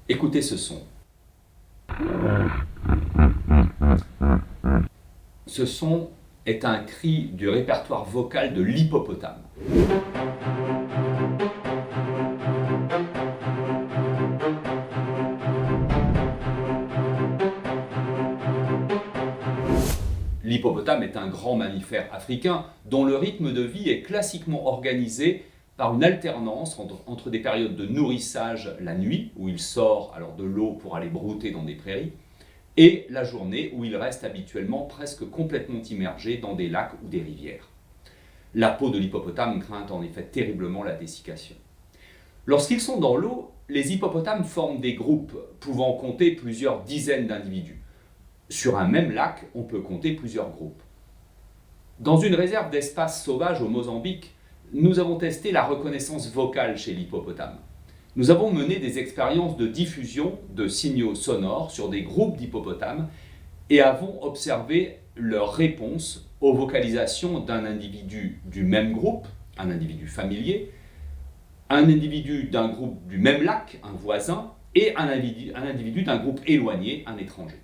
Écoutez ce son. Ce son est un cri du répertoire vocal de l'hippopotame. L'hippopotame est un grand mammifère africain dont le rythme de vie est classiquement organisé par une alternance entre des périodes de nourrissage la nuit, où il sort alors de l'eau pour aller brouter dans des prairies, et la journée où il reste habituellement presque complètement immergé dans des lacs ou des rivières. La peau de l'hippopotame craint en effet terriblement la dessiccation. Lorsqu'ils sont dans l'eau, les hippopotames forment des groupes pouvant compter plusieurs dizaines d'individus. Sur un même lac, on peut compter plusieurs groupes. Dans une réserve d'espace sauvage au Mozambique, nous avons testé la reconnaissance vocale chez l'hippopotame. Nous avons mené des expériences de diffusion de signaux sonores sur des groupes d'hippopotames et avons observé leur réponse aux vocalisations d'un individu du même groupe, un individu familier, un individu d'un groupe du même lac, un voisin, et un individu d'un groupe éloigné, un étranger.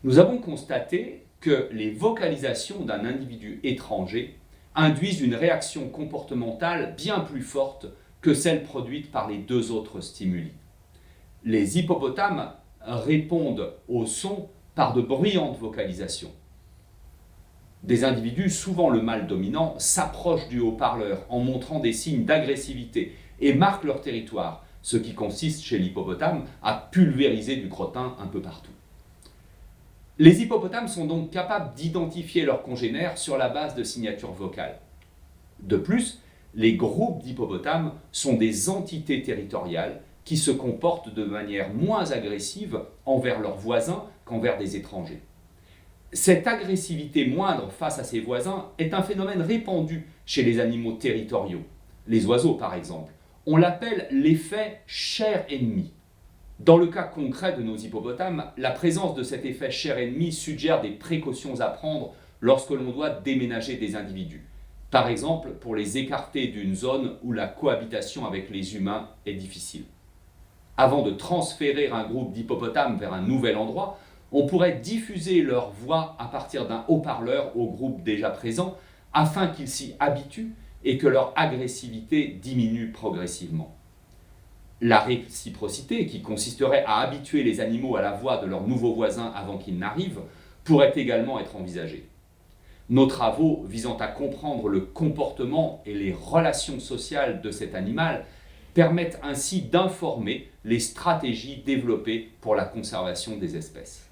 Nous avons constaté que les vocalisations d'un individu étranger induisent une réaction comportementale bien plus forte que celle produite par les deux autres stimuli. Les hippopotames répondent au son par de bruyantes vocalisations. Des individus, souvent le mâle dominant, s'approchent du haut-parleur en montrant des signes d'agressivité et marquent leur territoire, ce qui consiste chez l'hippopotame à pulvériser du crottin un peu partout. Les hippopotames sont donc capables d'identifier leurs congénères sur la base de signatures vocales. De plus, les groupes d'hippopotames sont des entités territoriales qui se comportent de manière moins agressive envers leurs voisins qu'envers des étrangers. Cette agressivité moindre face à ses voisins est un phénomène répandu chez les animaux territoriaux. Les oiseaux, par exemple. On l'appelle l'effet chair-ennemi. Dans le cas concret de nos hippopotames, la présence de cet effet chair-ennemi suggère des précautions à prendre lorsque l'on doit déménager des individus. Par exemple, pour les écarter d'une zone où la cohabitation avec les humains est difficile. Avant de transférer un groupe d'hippopotames vers un nouvel endroit, on pourrait diffuser leur voix à partir d'un haut-parleur au groupe déjà présent afin qu'ils s'y habituent et que leur agressivité diminue progressivement. La réciprocité, qui consisterait à habituer les animaux à la voix de leurs nouveaux voisins avant qu'ils n'arrivent, pourrait également être envisagée. Nos travaux visant à comprendre le comportement et les relations sociales de cet animal permettent ainsi d'informer les stratégies développées pour la conservation des espèces.